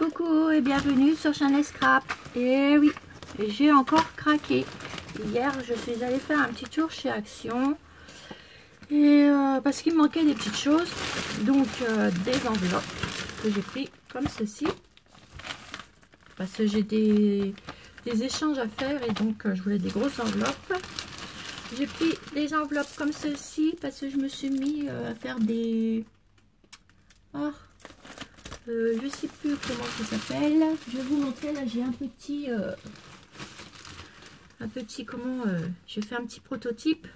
Coucou et bienvenue sur Chanel Scrap. Et oui, j'ai encore craqué. Hier, je suis allée faire un petit tour chez Action. Et parce qu'il me manquait des petites choses. Donc, des enveloppes que j'ai pris comme ceci. Parce que j'ai des échanges à faire et donc je voulais des grosses enveloppes. J'ai pris des enveloppes comme ceci parce que je me suis mis à faire des... Oh, je sais plus comment ça s'appelle. Je vais vous montrer. Là, j'ai un petit comment j'ai fait un petit prototype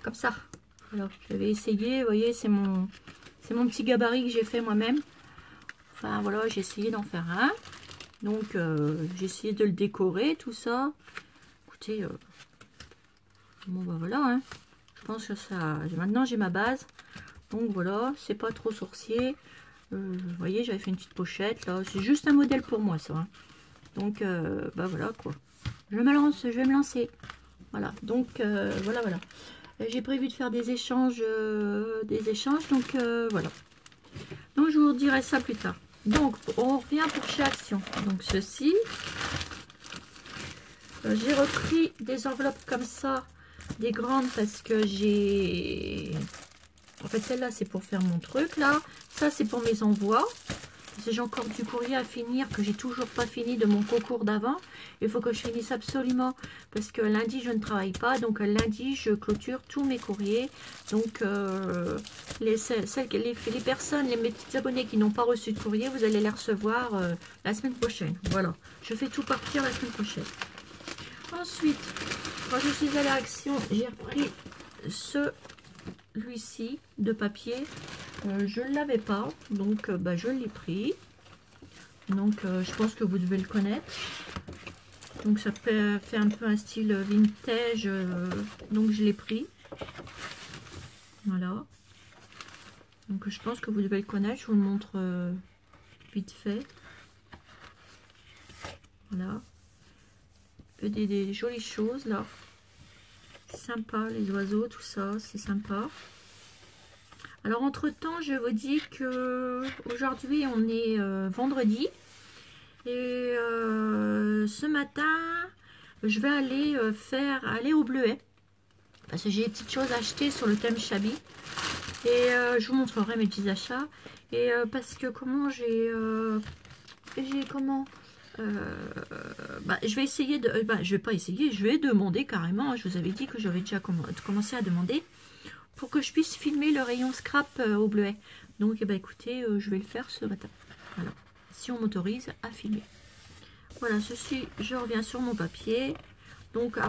comme ça. Alors, je vais essayer. Vous voyez, c'est mon petit gabarit que j'ai fait moi-même. Enfin, voilà, j'ai essayé d'en faire un. Donc, j'ai essayé de le décorer, tout ça. Écoutez, bon, bah voilà. Hein. Je pense que ça. Maintenant, j'ai ma base. Donc voilà, c'est pas trop sorcier. Vous voyez, j'avais fait une petite pochette là. C'est juste un modèle pour moi, ça. Hein. Donc, bah voilà quoi. Je me lance, je vais me lancer. Voilà. Donc voilà. J'ai prévu de faire des échanges, Donc voilà. Donc je vous dirai ça plus tard. Donc on revient pour chez Action. Donc ceci. J'ai repris des enveloppes comme ça, des grandes parce que j'ai. En fait, celle-là, c'est pour faire mon truc, là. Ça, c'est pour mes envois. Parce que j'ai encore du courrier à finir, que j'ai toujours pas fini de mon concours d'avant. Il faut que je finisse absolument, parce que lundi, je ne travaille pas. Donc, lundi, je clôture tous mes courriers. Donc, les personnes, mes petits abonnés qui n'ont pas reçu de courrier, vous allez les recevoir la semaine prochaine. Voilà. Je fais tout partir la semaine prochaine. Ensuite, quand je suis allée à Action, j'ai repris celui-ci de papier. Je ne l'avais pas, donc je l'ai pris. Donc je pense que vous devez le connaître. Donc ça fait un peu un style vintage, donc je l'ai pris. Voilà. Donc je pense que vous devez le connaître. Je vous le montre vite fait. Voilà. Des jolies choses là. Sympa, les oiseaux, tout ça, c'est sympa. Alors entre temps, je vous dis que aujourd'hui on est vendredi et ce matin je vais aller aller au Bleuet parce que j'ai des petites choses à acheter sur le thème Chabi et je vous montrerai mes petits achats et parce que comment je vais essayer de je vais pas essayer, je vais demander carrément. Je vous avais dit que j'avais déjà commencé à demander pour que je puisse filmer le rayon scrap au Bleuet. Donc, écoutez, je vais le faire ce matin. Voilà. Si on m'autorise à filmer. Voilà, ceci, je reviens sur mon papier. Donc,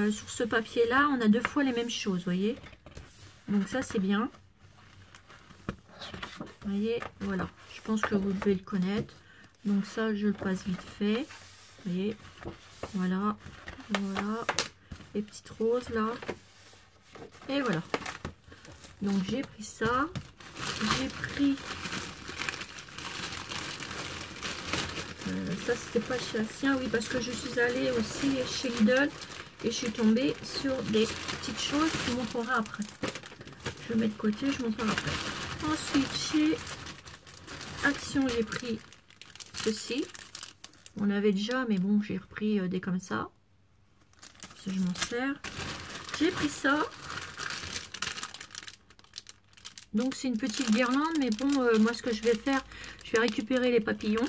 sur ce papier-là, on a 2 fois les mêmes choses, vous voyez. Donc, ça, c'est bien. Vous voyez, voilà. Je pense que vous devez le connaître. Donc, ça, je le passe vite fait. Vous voyez. Voilà. Voilà. Les petites roses, là. Et voilà. Donc j'ai pris ça, j'ai pris ça, c'était pas chez Action, oui, parce que je suis allée aussi chez Lidl et je suis tombée sur des petites choses. Je vous montrerai après. Je mets de côté, je vous montrerai après. Ensuite chez Action, j'ai pris ceci. On avait déjà, mais bon, j'ai repris des comme ça parce que je m'en sers. J'ai pris ça. Donc c'est une petite guirlande, mais bon, moi ce que je vais faire, je vais récupérer les papillons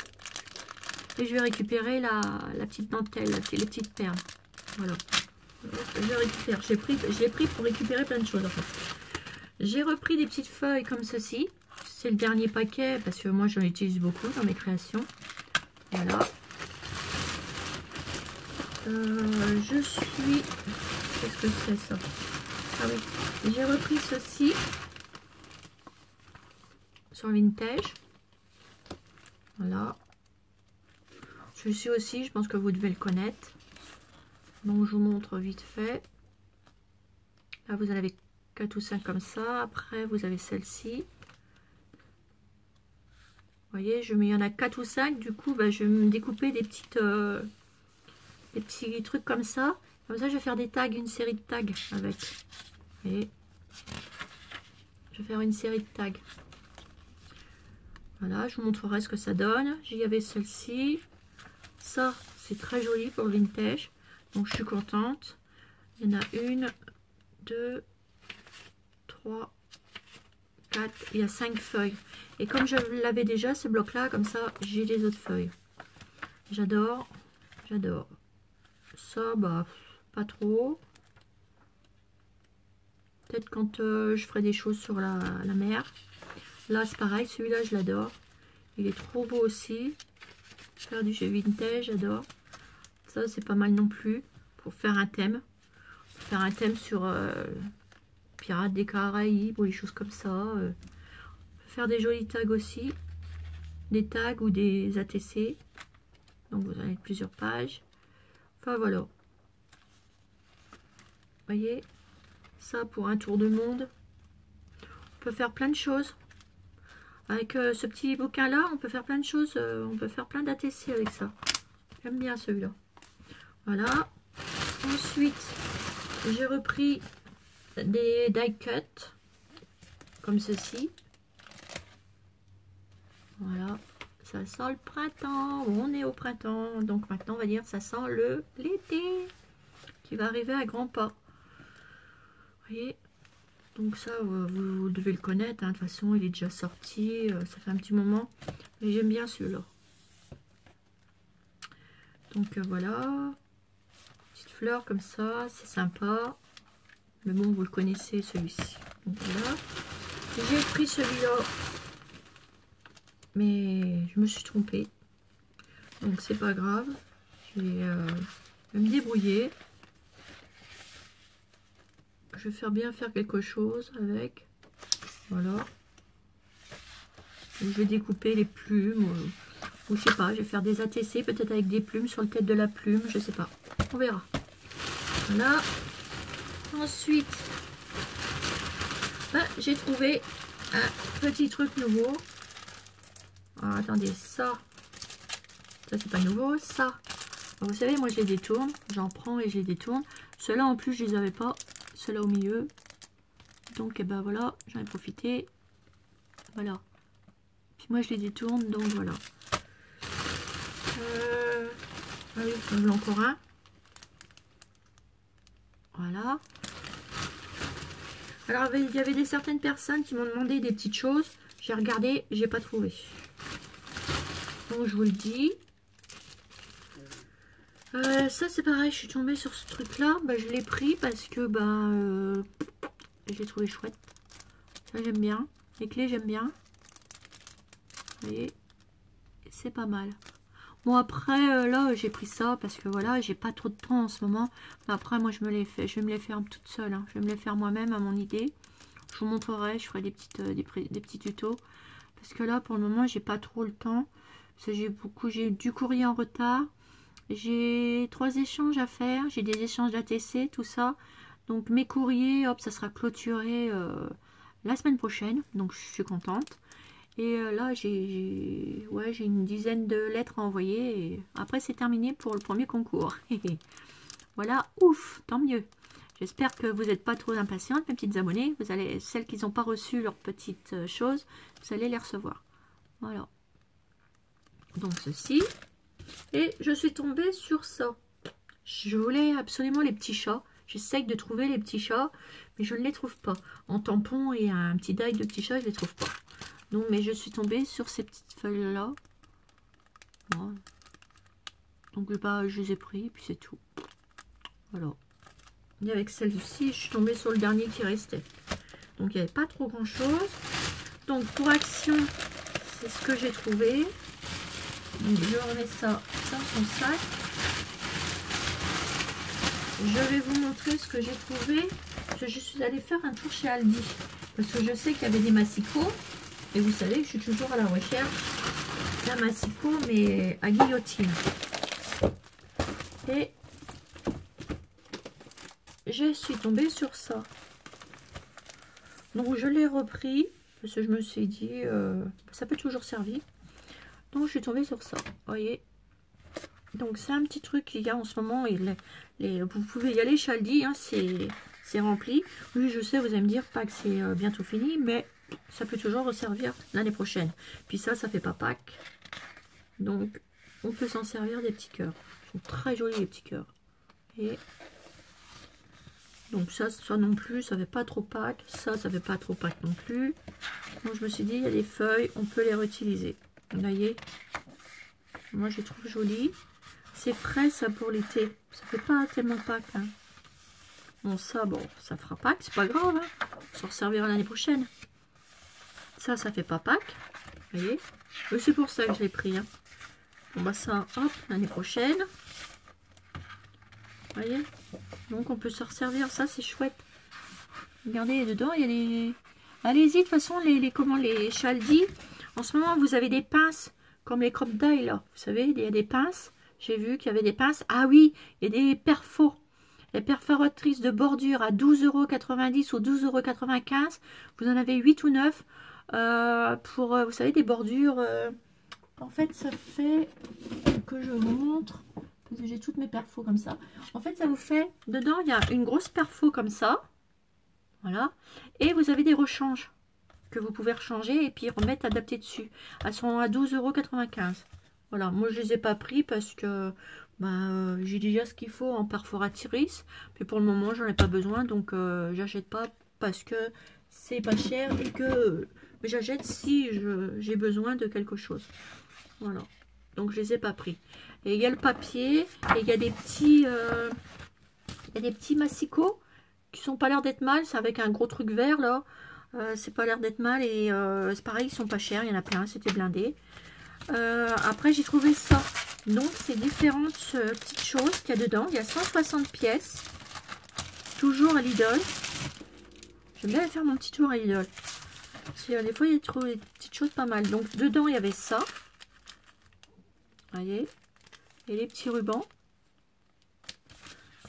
et je vais récupérer la petite dentelle, les petites perles. Voilà. Je récupère. Je l'ai pris pour récupérer plein de choses en fait. J'ai repris des petites feuilles comme ceci. C'est le dernier paquet parce que moi j'en utilise beaucoup dans mes créations. Voilà. Je suis... Qu'est-ce que c'est ça? Ah oui. J'ai repris ceci. Sur vintage. Voilà. Celui-ci aussi, je pense que vous devez le connaître. Donc je vous montre vite fait. Là vous en avez 4 ou 5 comme ça. Après vous avez celle-ci. Vous voyez, il y en a 4 ou 5. Du coup, je vais me découper des petits trucs comme ça. Comme ça, je vais faire des tags, une série de tags avec. Vous voyez, je vais faire une série de tags. Voilà, je vous montrerai ce que ça donne. J'y avais celle-ci. Ça, c'est très joli pour le vintage. Donc, je suis contente. Il y en a 1, 2, 3, 4. Il y a 5 feuilles. Et comme je l'avais déjà, ce bloc-là, comme ça, j'ai les autres feuilles. J'adore. J'adore. Ça, bah, pas trop. Peut-être quand je ferai des choses sur la mer. Là, c'est pareil. Celui-là, je l'adore. Il est trop beau aussi. Faire du jeu vintage, j'adore. Ça, c'est pas mal non plus. Pour faire un thème. Faire un thème sur Pirates des Caraïbes ou des choses comme ça. Faire des jolis tags aussi. Des tags ou des ATC. Donc, vous avez plusieurs pages. Enfin, voilà. Vous voyez, ça pour un tour de monde. On peut faire plein de choses. Avec ce petit bouquin là, on peut faire plein de choses. On peut faire plein d'ATC avec ça. J'aime bien celui-là. Voilà. Ensuite, j'ai repris des die cut. Comme ceci. Voilà. Ça sent le printemps. On est au printemps. Donc maintenant, on va dire ça sent l'été. Qui va arriver à grands pas. Vous voyez, donc ça vous devez le connaître, hein. De toute façon il est déjà sorti, ça fait un petit moment, mais j'aime bien celui-là. Donc voilà, petite fleur comme ça, c'est sympa, mais bon, vous le connaissez celui-ci. Donc voilà, j'ai pris celui-là, mais je me suis trompée, donc c'est pas grave, je vais me débrouiller. Je vais bien faire quelque chose avec. Voilà. Je vais découper les plumes. Ou je sais pas, je vais faire des ATC peut-être avec des plumes sur le tête de la plume. Je sais pas. On verra. Voilà. Ensuite, ben, j'ai trouvé un petit truc nouveau. Alors, attendez, ça c'est pas nouveau. Ça. Alors, vous savez, moi je les détourne. J'en prends et je les détourne. Ceux-là en plus, je les avais pas. Ceux-là au milieu. Donc, et ben voilà, j'en ai profité. Voilà. Puis moi, je les détourne, donc voilà. Ah oui, j'en veux encore un. Voilà. Alors, il y avait certaines personnes qui m'ont demandé des petites choses. J'ai regardé, j'ai pas trouvé. Donc, je vous le dis. Ça, c'est pareil, je suis tombée sur ce truc-là. Bah, je l'ai pris parce que je l'ai trouvé chouette. Ça, j'aime bien. Les clés, j'aime bien. Vous voyez, c'est pas mal. Bon, après, là, j'ai pris ça parce que voilà, j'ai pas trop de temps en ce moment. Mais après, moi, je vais me les faire toute seule. Hein. Je vais me les faire moi-même à mon idée. Je vous montrerai, je ferai des petits tutos. Parce que là, pour le moment, j'ai pas trop le temps. Parce que j'ai du courrier en retard. J'ai 3 échanges à faire. J'ai des échanges d'ATC, tout ça. Donc, mes courriers, hop, ça sera clôturé la semaine prochaine. Donc, je suis contente. Et là, j'ai une dizaine de lettres à envoyer. Et après, c'est terminé pour le premier concours. Voilà, ouf, tant mieux. J'espère que vous n'êtes pas trop impatientes, mes petites abonnées. Celles qui n'ont pas reçu leurs petites choses, vous allez les recevoir. Voilà. Donc, ceci. Et je suis tombée sur ça. Je voulais absolument les petits chats. J'essaye de trouver les petits chats, mais je ne les trouve pas. En tampon et un petit die de petits chats, je ne les trouve pas. Donc, mais je suis tombée sur ces petites feuilles-là. Voilà. Donc, bah, je les ai pris, puis c'est tout. Voilà. Et avec celle-ci, je suis tombée sur le dernier qui restait. Donc, il n'y avait pas trop grand-chose. Donc, pour action, c'est ce que j'ai trouvé. Donc, je remets ça dans son sac. Je vais vous montrer ce que j'ai trouvé. Parce que je suis allée faire un tour chez Aldi. Parce que je sais qu'il y avait des massicots. Et vous savez que je suis toujours à la recherche d'un massicot, mais à guillotine. Et je suis tombée sur ça. Donc je l'ai repris. Parce que je me suis dit, ça peut toujours servir. Donc je suis tombée sur ça. Vous voyez. Donc c'est un petit truc qu'il y a en ce moment. Vous pouvez y aller chez Aldi, hein, c'est rempli. Oui, je sais, vous allez me dire pas que c'est bientôt fini, mais ça peut toujours resservir l'année prochaine. Puis ça fait pas Pâques. Donc, on peut s'en servir des petits cœurs. Ils sont très jolis les petits cœurs. Et donc ça non plus, ça fait pas trop Pâques. Ça fait pas trop Pâques non plus. Donc je me suis dit, il y a des feuilles, on peut les réutiliser. Vous voyez, moi je les trouve jolies. C'est frais ça pour l'été. Ça fait pas tellement Pâques. Hein. Bon ça, ça fera Pâques, c'est pas grave. Hein. On s'en servira l'année prochaine. Ça fait pas Pâques. Vous voyez, c'est pour ça que je l'ai pris. Hein. Bon bah ça, hop, l'année prochaine. Vous voyez, donc on peut se resservir. Ça c'est chouette. Regardez dedans, il y a des... Allez-y, de toute façon, les Chaldi, en ce moment, vous avez des pinces, comme les crop-dye, là. Vous savez, il y a des pinces. J'ai vu qu'il y avait des pinces. Ah oui, il y a des perfos. Les perforatrices de bordure à 12,90 € ou 12,95 €. Vous en avez 8 ou 9 pour, vous savez, des bordures. En fait, ça fait que je vous montre. Parce que j'ai toutes mes perfos comme ça. En fait, ça vous fait... Dedans, il y a une grosse perfo comme ça. Voilà. Et vous avez des rechanges que vous pouvez rechanger et puis remettre adapté dessus. Elles sont à 12,95 €. Voilà. Moi, je les ai pas pris parce que j'ai déjà ce qu'il faut en perforatrice. Puis pour le moment, j'en ai pas besoin. Donc, j'achète pas parce que c'est pas cher et que j'achète si j'ai besoin de quelque chose. Voilà. Donc, je les ai pas pris. Et il y a le papier et il y a des petits, massicots qui sont pas l'air d'être mal. C'est avec un gros truc vert là. C'est pas l'air d'être mal et c'est pareil, ils sont pas chers. Il y en a plein, c'était blindé. Après, j'ai trouvé ça. Donc, c'est différentes petites choses qu'il y a dedans. Il y a 160 pièces. Toujours à Lidl. J'aime bien faire mon petit tour à Lidl. Parce que des fois, il y a des petites choses pas mal. Donc, dedans, il y avait ça. Vous voyez. Et les petits rubans.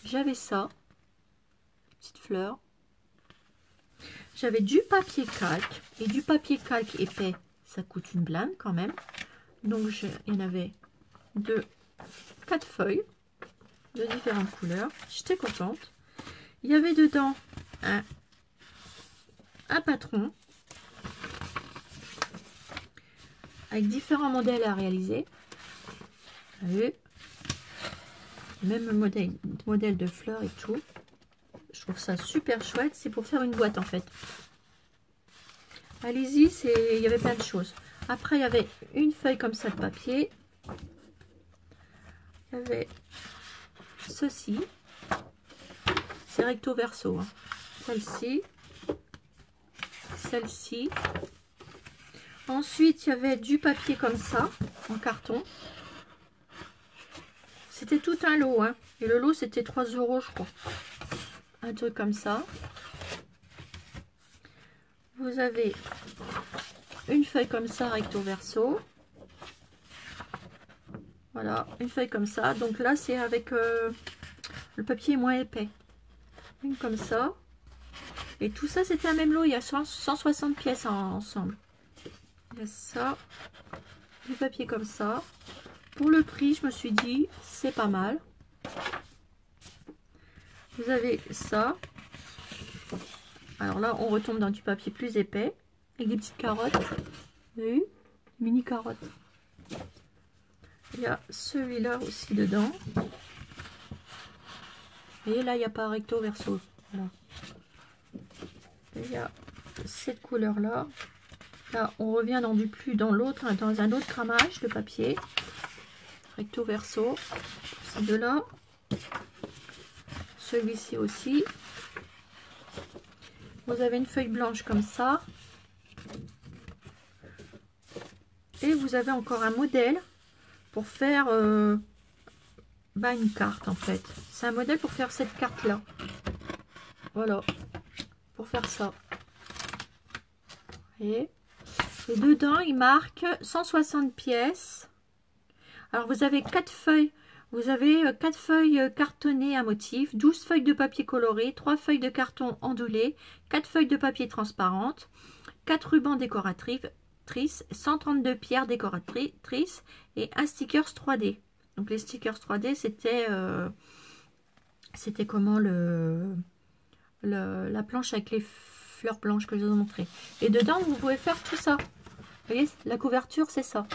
J'avais ça. Petites fleurs. J'avais du papier calque. Et du papier calque épais, ça coûte une blinde quand même. Donc, il y en avait 4 feuilles de différentes couleurs. J'étais contente. Il y avait dedans un patron avec différents modèles à réaliser. Vous voyez, même modèle de fleurs et tout. Je trouve ça super chouette. C'est pour faire une boîte en fait. Allez-y, il y avait plein de choses. Après, il y avait une feuille comme ça de papier. Il y avait ceci. C'est recto verso. Hein. Celle-ci. Celle-ci. Ensuite, il y avait du papier comme ça, en carton. C'était tout un lot. Hein. Et le lot, c'était 3 €, je crois. Un truc comme ça. Vous avez une feuille comme ça, recto verso. Voilà, une feuille comme ça. Donc là, c'est avec le papier moins épais. Une comme ça. Et tout ça, c'était un même lot. Il y a 160 pièces ensemble. Il y a ça. Du papier comme ça. Pour le prix, je me suis dit, c'est pas mal. Vous avez ça. Alors là, on retombe dans du papier plus épais. Avec des petites carottes. Vous avez vu? Mini carottes. Il y a celui-là aussi dedans. Et là, il n'y a pas recto verso. Voilà. Et il y a cette couleur-là. Là, on revient dans l'autre, dans un autre cramage de papier. Recto verso. Ces deux-là. Celui-ci aussi. Vous avez une feuille blanche comme ça. Et vous avez encore un modèle pour faire une carte en fait. C'est un modèle pour faire cette carte là. Voilà. Pour faire ça. Et dedans, il marque 160 pièces. Alors, vous avez 4 feuilles. Vous avez 4 feuilles cartonnées à motif, 12 feuilles de papier coloré, 3 feuilles de carton ondulé, 4 feuilles de papier transparente, 4 rubans décoratrices, 132 pierres décoratrices et un stickers 3D. Donc, les stickers 3D, c'était comment la planche avec les fleurs blanches que je vous ai montré. Et dedans, vous pouvez faire tout ça. Vous voyez, la couverture, c'est ça.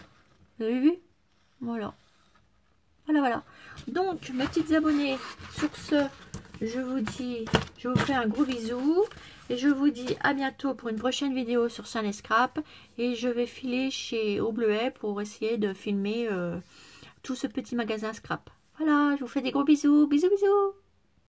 Vous avez vu? Voilà. Voilà, voilà. Donc, mes petites abonnées, sur ce, je vous fais un gros bisou. Et je vous dis à bientôt pour une prochaine vidéo sur Sun Scrap. Et je vais filer chez Au Bleuet pour essayer de filmer tout ce petit magasin scrap. Voilà, je vous fais des gros bisous. Bisous, bisous.